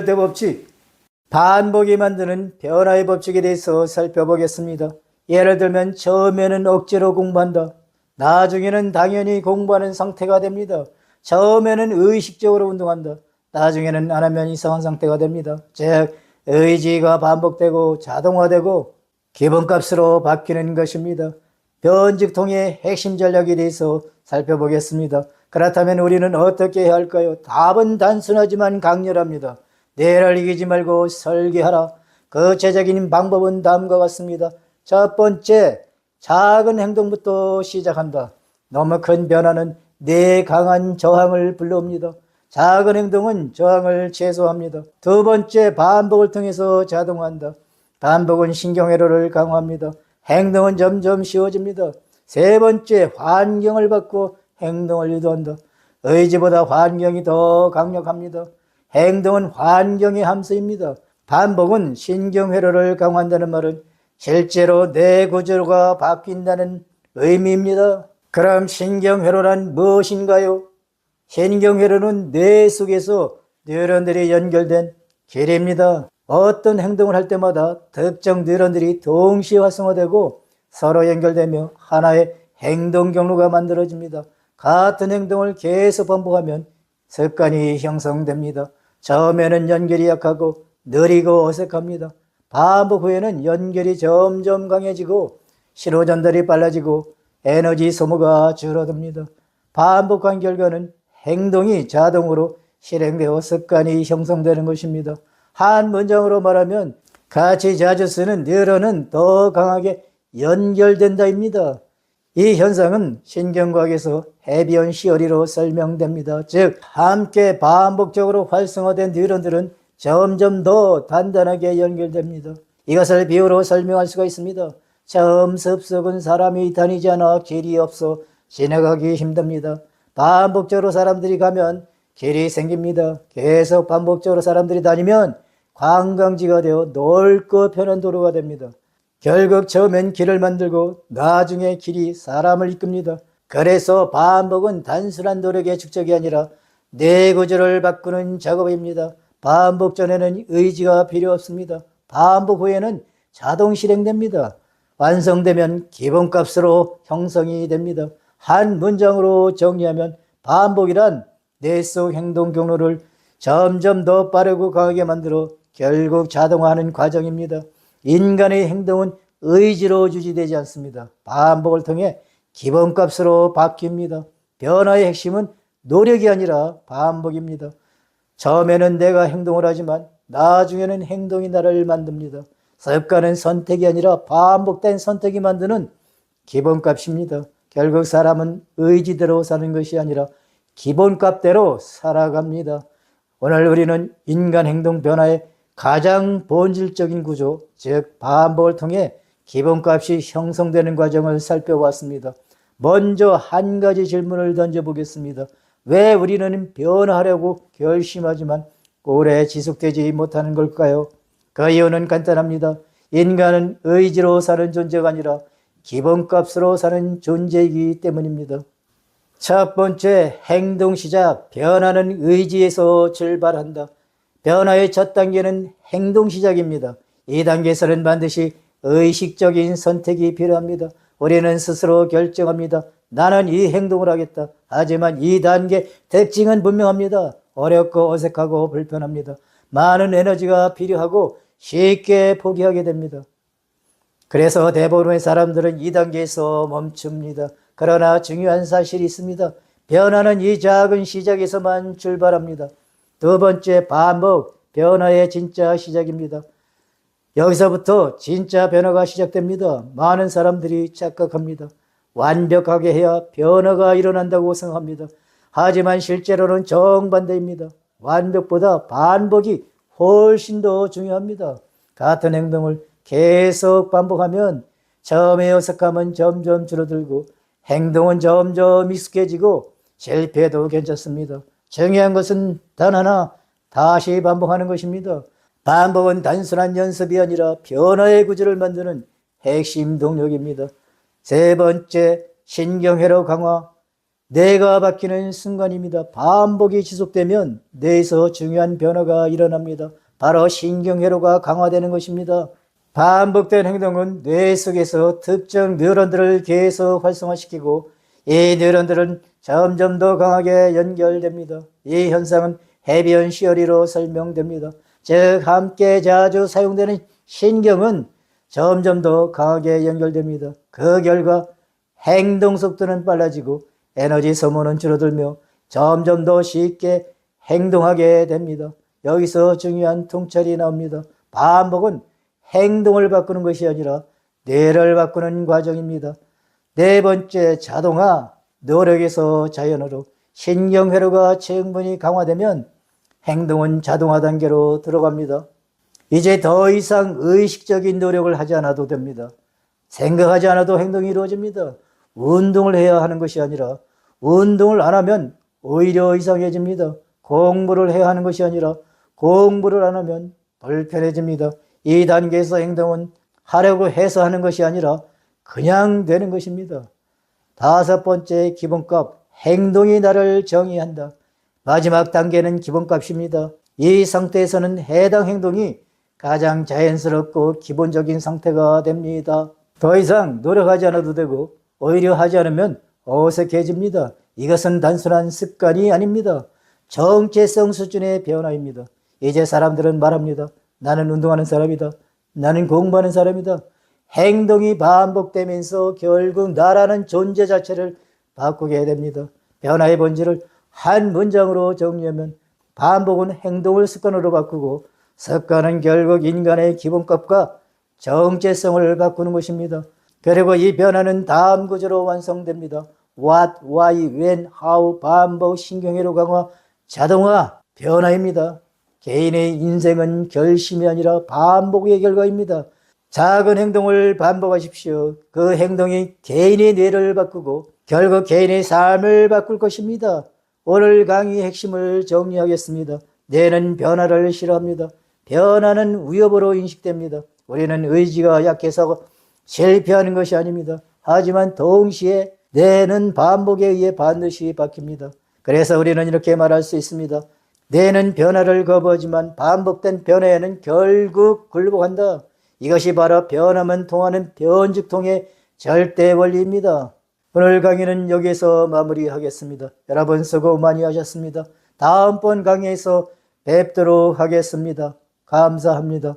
절대 법칙, 반복이 만드는 변화의 법칙에 대해서 살펴보겠습니다. 예를 들면 처음에는 억지로 공부한다. 나중에는 당연히 공부하는 상태가 됩니다. 처음에는 의식적으로 운동한다. 나중에는 안 하면 이상한 상태가 됩니다. 즉 의지가 반복되고 자동화되고 기본값으로 바뀌는 것입니다. 변직통의 핵심 전략에 대해서 살펴보겠습니다. 그렇다면 우리는 어떻게 해야 할까요? 답은 단순하지만 강렬합니다. 뇌를 이기지 말고 설계하라. 구체적인 방법은 다음과 같습니다. 첫 번째, 작은 행동부터 시작한다. 너무 큰 변화는 뇌의 강한 저항을 불러옵니다. 작은 행동은 저항을 최소화합니다. 두 번째, 반복을 통해서 자동화한다. 반복은 신경회로를 강화합니다. 행동은 점점 쉬워집니다. 세 번째, 환경을 바꾸어 행동을 유도한다. 의지보다 환경이 더 강력합니다. 행동은 환경의 함수입니다. 반복은 신경회로를 강화한다는 말은 실제로 뇌 구조가 바뀐다는 의미입니다. 그럼 신경회로란 무엇인가요? 신경회로는 뇌 속에서 뉴런들이 연결된 길입니다. 어떤 행동을 할 때마다 특정 뉴런들이 동시에 활성화되고 서로 연결되며 하나의 행동 경로가 만들어집니다. 같은 행동을 계속 반복하면 습관이 형성됩니다. 처음에는 연결이 약하고 느리고 어색합니다. 반복 후에는 연결이 점점 강해지고 신호 전달이 빨라지고 에너지 소모가 줄어듭니다. 반복한 결과는 행동이 자동으로 실행되어 습관이 형성되는 것입니다. 한 문장으로 말하면 같이 자주 쓰는 뉴런은 더 강하게 연결된다입니다. 이 현상은 신경과학에서 헤비언 시어리로 설명됩니다. 즉 함께 반복적으로 활성화된 뉴런들은 점점 더 단단하게 연결됩니다. 이것을 비유로 설명할 수가 있습니다. 처음 습속은 사람이 다니지 않아 길이 없어 지나가기 힘듭니다. 반복적으로 사람들이 가면 길이 생깁니다. 계속 반복적으로 사람들이 다니면 관광지가 되어 넓고 편한 도로가 됩니다. 결국 처음엔 길을 만들고 나중에 길이 사람을 이끕니다. 그래서 반복은 단순한 노력의 축적이 아니라 뇌 구조를 바꾸는 작업입니다. 반복 전에는 의지가 필요 없습니다. 반복 후에는 자동 실행됩니다. 완성되면 기본값으로 형성이 됩니다. 한 문장으로 정리하면 반복이란 뇌 속 행동 경로를 점점 더 빠르고 강하게 만들어 결국 자동화하는 과정입니다. 인간의 행동은 의지로 유지되지 않습니다. 반복을 통해 기본값으로 바뀝니다. 변화의 핵심은 노력이 아니라 반복입니다. 처음에는 내가 행동을 하지만 나중에는 행동이 나를 만듭니다. 습관은 선택이 아니라 반복된 선택이 만드는 기본값입니다. 결국 사람은 의지대로 사는 것이 아니라 기본값대로 살아갑니다. 오늘 우리는 인간 행동 변화의 가장 본질적인 구조, 즉 반복을 통해 기본값이 형성되는 과정을 살펴봤습니다. 먼저 한 가지 질문을 던져보겠습니다. 왜 우리는 변화하려고 결심하지만 오래 지속되지 못하는 걸까요? 그 이유는 간단합니다. 인간은 의지로 사는 존재가 아니라 기본값으로 사는 존재이기 때문입니다. 첫 번째, 행동 시작. 변화는 의지에서 출발한다. 변화의 첫 단계는 행동 시작입니다. 이 단계에서는 반드시 의식적인 선택이 필요합니다. 우리는 스스로 결정합니다. 나는 이 행동을 하겠다. 하지만 이 단계 특징은 분명합니다. 어렵고 어색하고 불편합니다. 많은 에너지가 필요하고 쉽게 포기하게 됩니다. 그래서 대부분의 사람들은 이 단계에서 멈춥니다. 그러나 중요한 사실이 있습니다. 변화는 이 작은 시작에서만 출발합니다. 두 번째, 반복, 변화의 진짜 시작입니다. 여기서부터 진짜 변화가 시작됩니다. 많은 사람들이 착각합니다. 완벽하게 해야 변화가 일어난다고 생각합니다. 하지만 실제로는 정반대입니다. 완벽보다 반복이 훨씬 더 중요합니다. 같은 행동을 계속 반복하면 처음의 어색함은 점점 줄어들고 행동은 점점 익숙해지고 실패해도 괜찮습니다. 중요한 것은 단 하나, 다시 반복하는 것입니다. 반복은 단순한 연습이 아니라 변화의 구조를 만드는 핵심 동력입니다. 세 번째, 신경회로 강화. 뇌가 바뀌는 순간입니다. 반복이 지속되면 뇌에서 중요한 변화가 일어납니다. 바로 신경회로가 강화되는 것입니다. 반복된 행동은 뇌 속에서 특정 뉴런들을 계속 활성화시키고 이 뉴런들은 점점 더 강하게 연결됩니다. 이 현상은 헤비언 시어리로 설명됩니다. 즉 함께 자주 사용되는 신경은 점점 더 강하게 연결됩니다. 그 결과 행동 속도는 빨라지고 에너지 소모는 줄어들며 점점 더 쉽게 행동하게 됩니다. 여기서 중요한 통찰이 나옵니다. 반복은 행동을 바꾸는 것이 아니라 뇌를 바꾸는 과정입니다. 네 번째, 자동화. 노력에서 자연으로 신경회로가 충분히 강화되면 행동은 자동화 단계로 들어갑니다. 이제 더 이상 의식적인 노력을 하지 않아도 됩니다. 생각하지 않아도 행동이 이루어집니다. 운동을 해야 하는 것이 아니라 운동을 안 하면 오히려 이상해집니다. 공부를 해야 하는 것이 아니라 공부를 안 하면 불편해집니다. 이 단계에서 행동은 하려고 해서 하는 것이 아니라 그냥 되는 것입니다. 다섯 번째, 기본값. 행동이 나를 정의한다. 마지막 단계는 기본값입니다. 이 상태에서는 해당 행동이 가장 자연스럽고 기본적인 상태가 됩니다. 더 이상 노력하지 않아도 되고 오히려 하지 않으면 어색해집니다. 이것은 단순한 습관이 아닙니다. 정체성 수준의 변화입니다. 이제 사람들은 말합니다. 나는 운동하는 사람이다. 나는 공부하는 사람이다. 행동이 반복되면서 결국 나라는 존재 자체를 바꾸게 됩니다. 변화의 본질을 한 문장으로 정리하면 반복은 행동을 습관으로 바꾸고 습관은 결국 인간의 기본값과 정체성을 바꾸는 것입니다. 그리고 이 변화는 다음 구조로 완성됩니다. What, why, when, how, 반복, 신경회로 강화, 자동화, 변화입니다. 개인의 인생은 결심이 아니라 반복의 결과입니다. 작은 행동을 반복하십시오. 그 행동이 개인의 뇌를 바꾸고 결국 개인의 삶을 바꿀 것입니다. 오늘 강의의 핵심을 정리하겠습니다. 뇌는 변화를 싫어합니다. 변화는 위협으로 인식됩니다. 우리는 의지가 약해서 실패하는 것이 아닙니다. 하지만 동시에 뇌는 반복에 의해 반드시 바뀝니다. 그래서 우리는 이렇게 말할 수 있습니다. 뇌는 변화를 거부하지만 반복된 변화에는 결국 굴복한다. 이것이 바로 변하면 통하는 변죽통의 절대 원리입니다. 오늘 강의는 여기서 마무리하겠습니다. 여러분 수고 많이 하셨습니다. 다음번 강의에서 뵙도록 하겠습니다. 감사합니다.